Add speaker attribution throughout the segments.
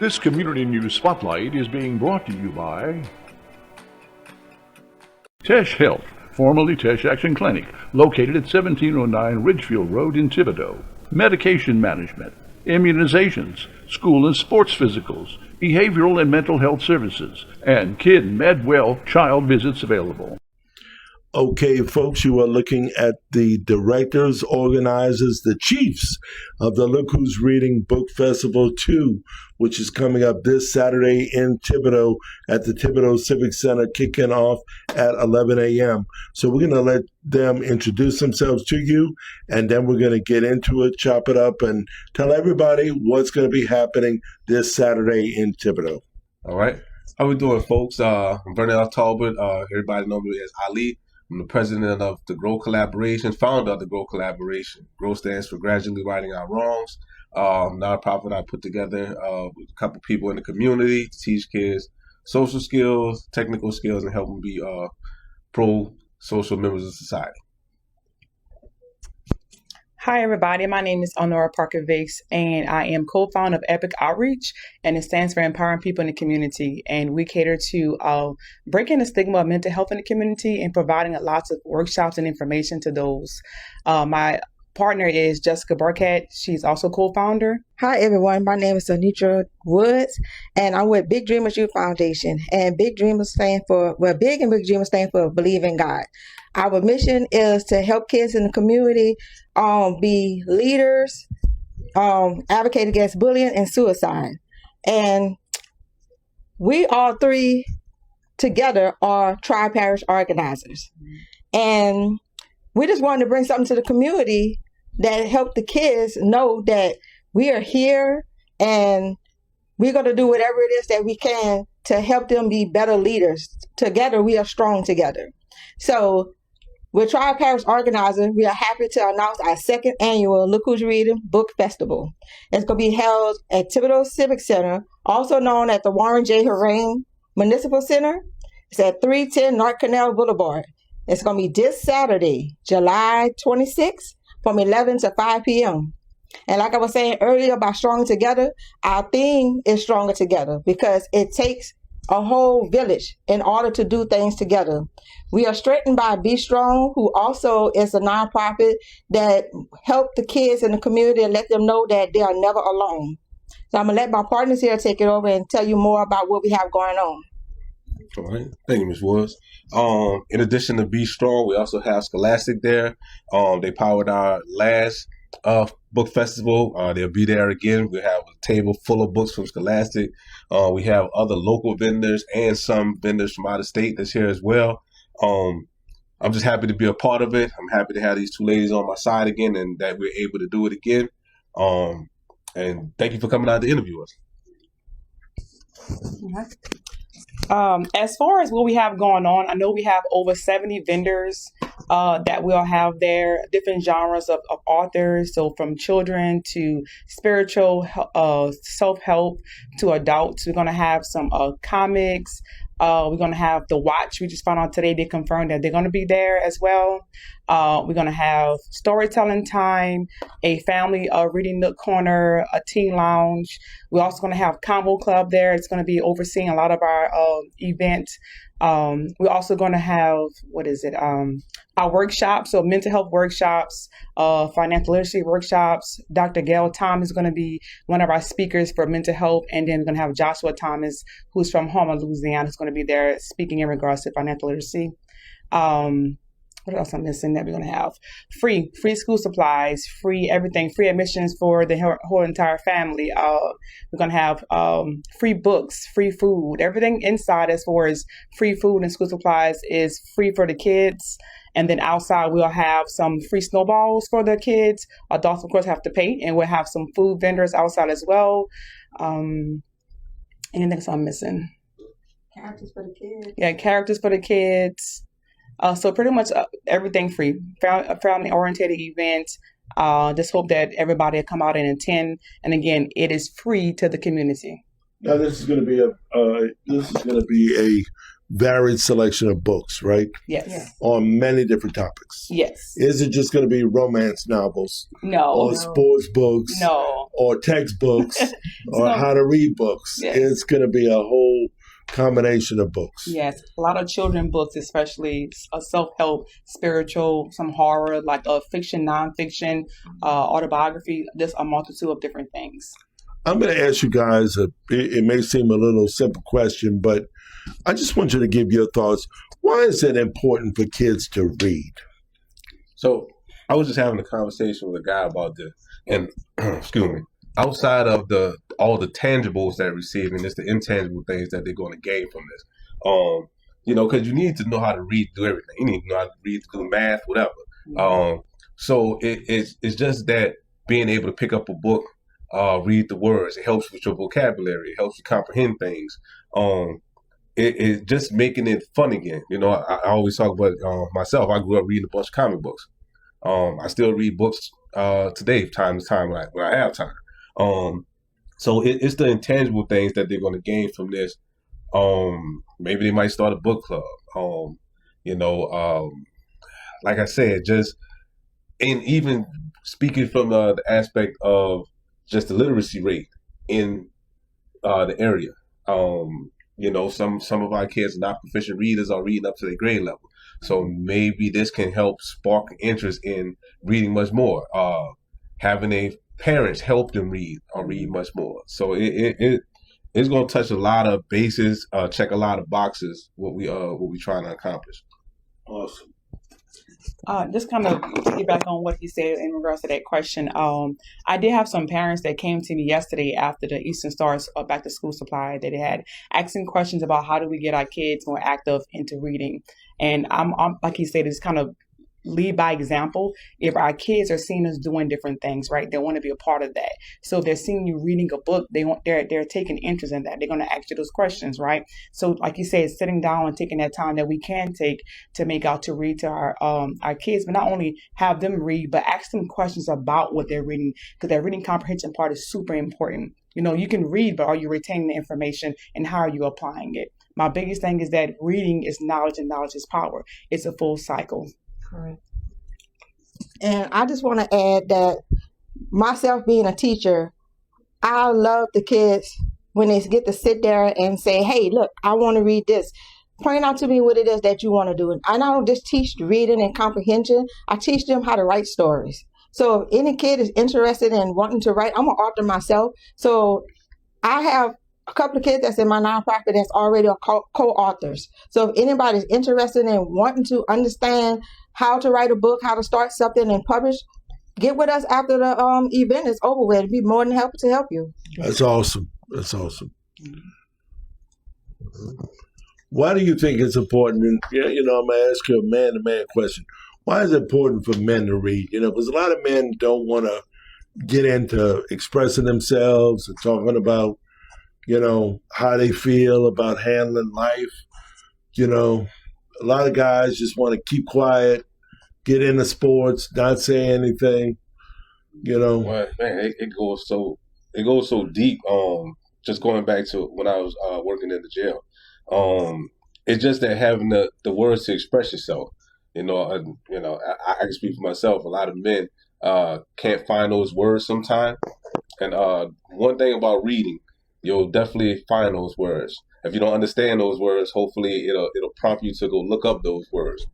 Speaker 1: This Community News Spotlight is being brought to you by Tesh Health, formerly Tesh Action Clinic, located at 1709 Ridgefield Road in Thibodaux. Medication management, immunizations, school and sports physicals, behavioral and mental health services, and Kid MedWell child visits available.
Speaker 2: Okay, folks, you are looking at the directors, organizers, the chiefs of the Look Who's Reading Book Festival 2, which is coming up this Saturday in Thibodaux at the Thibodaux Civic Center, kicking off at 11 a.m. So we're going to let them introduce themselves to you, and then we're going to get into it, chop it up, and tell everybody what's going to be happening this Saturday in Thibodaux.
Speaker 3: All right. How we doing, folks? I'm Bernard Talbot. Everybody know me as Ali. I'm the president of the Grow Collaboration, founder of the Grow Collaboration. Grow stands for Gradually Righting Our Wrongs. Nonprofit I put together with a couple people in the community to teach kids social skills, technical skills, and help them be pro-social members of society.
Speaker 4: Hi, everybody. My name is Honora Parker-Vix, and I am co-founder of Epic Outreach, and it stands for Empowering People in the Community. And we cater to breaking the stigma of mental health in the community and providing lots of workshops and information to those. My partner is Jessica Burkett. She's also co-founder.
Speaker 5: Hi, everyone. My name is Anitra Woods, and I'm with Big Dreamers Youth Foundation. And Big Dreamers stand for, Big and Big Dreamers stand for Believe in God. Our mission is to help kids in the community be leaders, advocate against bullying and suicide. And we all three together are Tri-Parish organizers. And we just wanted to bring something to the community that help the kids know that we are here and we're going to do whatever it is that we can to help them be better leaders. Together, we are strong together. So with Tri-Parish organizers, we are happy to announce our second annual Look Who's Reading Book Festival. It's going to be held at Thibodaux Civic Center, also known as the Warren J. Harang Municipal Center. It's at 310 North Canal Boulevard. It's going to be this Saturday, July 26th, from 11 to 5 p.m. And like I was saying earlier about Stronger Together, our theme is Stronger Together because it takes a whole village in order to do things together. We are strengthened by Be Strong, who also is a nonprofit that help the kids in the community and let them know that they are never alone. So I'm going to let my partners here take it over and tell you more about what we have going on.
Speaker 3: All right. Thank you, Ms. Woods. In addition to Be Strong, we also have Scholastic there. They powered our last book festival. They'll be there again. We have a table full of books from Scholastic. We have other local vendors and some vendors from out of state that's here as well. I'm just happy to be a part of it. I'm happy to have these two ladies on my side again and that we're able to do it again. And thank you for coming out to interview us.
Speaker 4: As far as what we have going on, I know we have over 70 vendors that we'll have there, different genres of authors, so from children to spiritual, self-help to adults. We're going to have some comics. We're going to have The Watch. We just found out today they confirmed that they're going to be there as well. We're going to have storytelling time, a family reading nook corner, a teen lounge. We're also going to have Combo Club there. It's going to be overseeing a lot of our events. We're also going to have, our workshops, so mental health workshops, financial literacy workshops. Dr. Gail Thomas is going to be one of our speakers for mental health, and then we're going to have Joshua Thomas, who's from Houma, Louisiana, who's going to be there speaking in regards to financial literacy. What else I'm missing that we're going to have? Free school supplies, free everything, free admissions for the whole entire family. We're going to have free books, free food. Everything inside as far as free food and school supplies is free for the kids. And then outside, we'll have some free snowballs for the kids. Adults, of course, have to pay. And we'll have some food vendors outside as well. Anything else I'm missing?
Speaker 5: Characters for the kids.
Speaker 4: Yeah, characters for the kids. So pretty much everything free, family-oriented event. Just hope that everybody will come out and attend. And again, it is free to the community.
Speaker 2: Now this is going to be a varied selection of books, right?
Speaker 4: Yes.
Speaker 2: On many different topics.
Speaker 4: Yes.
Speaker 2: Is it just going to be romance novels
Speaker 4: No.
Speaker 2: or sports books
Speaker 4: No.
Speaker 2: or textbooks or
Speaker 4: not.
Speaker 2: how to read books?
Speaker 4: Yes.
Speaker 2: It's going to be a whole combination of books.
Speaker 4: Yes, a lot of children books, especially self-help, spiritual, some horror, like fiction, nonfiction, autobiography. There's a multitude of different things.
Speaker 2: I'm going to ask you guys, it may seem a little simple question, but I just want you to give your thoughts. Why is it important for kids to read?
Speaker 3: So I was just having a conversation with a guy about this, and excuse me, outside of all the tangibles that they're receiving, it's the intangible things that they're going to gain from this. Because you need to know how to read, do everything. You need to know how to read, do math, whatever. So it's just that being able to pick up a book, read the words, it helps with your vocabulary, it helps you comprehend things. It's just making it fun again. I always talk about myself. I grew up reading a bunch of comic books. I still read books today, time to time, when I have time. So it's the intangible things that they're going to gain from this. Maybe they might start a book club. Like I said, and even speaking from the aspect of just the literacy rate in the area. Some of our kids are not proficient readers or reading up to their grade level. So maybe this can help spark interest in reading much more. Having a parents help them read or read much more. So it's going to touch a lot of bases, check a lot of boxes. What we trying to accomplish.
Speaker 2: Awesome.
Speaker 4: Just kind of piggyback on what he said in regards to that question. I did have some parents that came to me yesterday after the Eastern Stars back to school supply that they had asking questions about how do we get our kids more active into reading. And I'm like he said, it's kind of lead by example. If our kids are seeing us doing different things, right, they want to be a part of that. So if they're seeing you reading a book, they're taking interest in that. They're going to ask you those questions, right? So like you said, sitting down and taking that time that we can take to make out to read to our kids, but not only have them read, but ask them questions about what they're reading, because that reading comprehension part is super important. You can read, but are you retaining the information, and how are you applying it? My biggest thing is that reading is knowledge, and knowledge is power. It's a full cycle.
Speaker 5: Correct. And I just want to add that myself being a teacher, I love the kids when they get to sit there and say, hey, look, I want to read this. Point out to me what it is that you want to do. And I don't just teach reading and comprehension. I teach them how to write stories. So if any kid is interested in wanting to write, I'm an author myself. So I have a couple of kids that's in my nonprofit that's already co-authors. So if anybody's interested in wanting to understand how to write a book, how to start something and publish, get with us after the event is over with. We'd be more than happy to help you.
Speaker 2: That's awesome. Why do you think it's important? And, I'm going to ask you a man-to-man question. Why is it important for men to read? Because a lot of men don't want to get into expressing themselves and talking about, how they feel about handling life. A lot of guys just want to keep quiet, get into sports, not say anything.
Speaker 3: Well, man, it goes so deep. Just going back to when I was working in the jail. It's just that having the words to express yourself. I can speak for myself. A lot of men can't find those words sometimes. And one thing about reading, you'll definitely find those words. If you don't understand those words, hopefully it'll prompt you to go look up those words.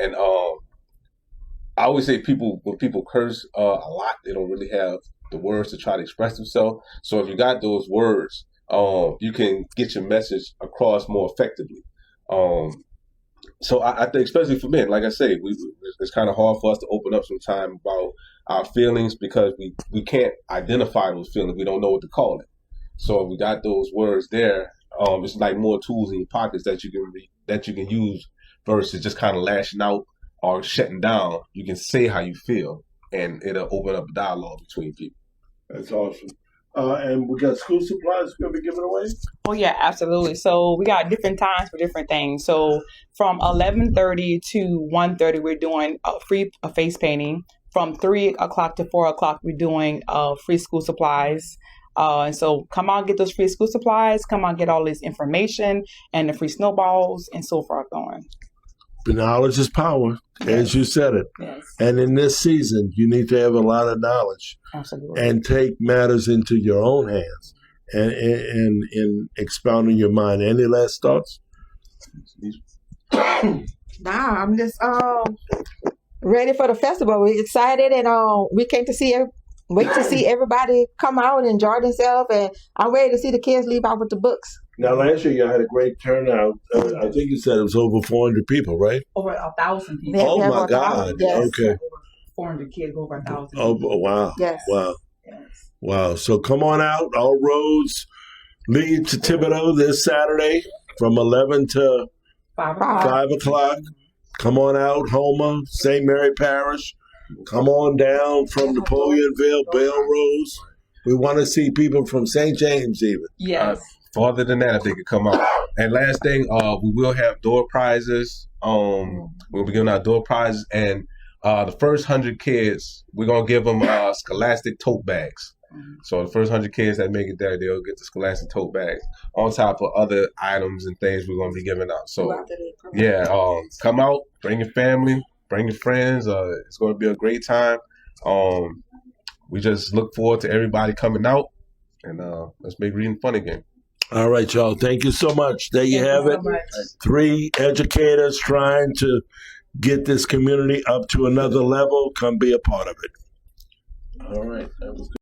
Speaker 3: And I always say when people curse a lot, they don't really have the words to try to express themselves. So if you got those words, you can get your message across more effectively. So I think, especially for men, like I say, it's kind of hard for us to open up some time about our feelings because we can't identify those feelings. We don't know what to call it. So if we got those words there, it's like more tools in your pockets that you can use versus just kind of lashing out or shutting down. You can say how you feel, and it'll open up a dialogue between people.
Speaker 2: That's awesome. And we got school supplies going to be given away?
Speaker 4: Oh, yeah, absolutely. So we got different times for different things. So from 11:30 to 1:30, we're doing free face painting. From 3 o'clock to 4 o'clock, we're doing free school supplies. And so come on, get those free school supplies. Come on, get all this information and the free snowballs and so forth going.
Speaker 2: But knowledge is power, as you said it.
Speaker 4: Yes,
Speaker 2: And in this season, you need to have a lot of knowledge
Speaker 4: absolutely.
Speaker 2: and take matters into your own hands and in expounding your mind. Any last thoughts?
Speaker 5: Nah, I'm just ready for the festival. We're excited, and we came to wait to see everybody come out and enjoy themselves. And I'm ready to see the kids leave out with the books.
Speaker 2: Now, last year you had a great turnout. I think you said it was over 400 people, right?
Speaker 4: Over 1,000 people.
Speaker 5: Yeah,
Speaker 2: Oh,
Speaker 5: we have
Speaker 2: my
Speaker 5: over
Speaker 2: God.
Speaker 5: 1,000, yes.
Speaker 2: Okay.
Speaker 4: Over 400 kids, over 1,000.
Speaker 2: Oh, wow.
Speaker 5: Yes.
Speaker 2: Wow.
Speaker 4: Yes.
Speaker 2: Wow. So come on out. All roads lead to Thibodaux this Saturday from 11 to
Speaker 4: 5
Speaker 2: 5 o'clock. Come on out, Homer, St. Mary Parish. Come on down from Napoleonville, Bell Rose. We want to see people from St. James even.
Speaker 4: Yes.
Speaker 3: Farther than that, if they could come out. And last thing, we will have door prizes. We'll be giving out door prizes, and the first 100 kids, we're gonna give them Scholastic tote bags. So the first 100 kids that make it there, they'll get the Scholastic tote bags on top of other items and things we're gonna be giving out. So yeah, come out, bring your family, bring your friends. It's gonna be a great time. We just look forward to everybody coming out, and let's make reading fun again.
Speaker 2: All right, y'all. Thank you so much. There you have it. 3 educators trying to get this community up to another level. Come be a part of it. All right. That was good.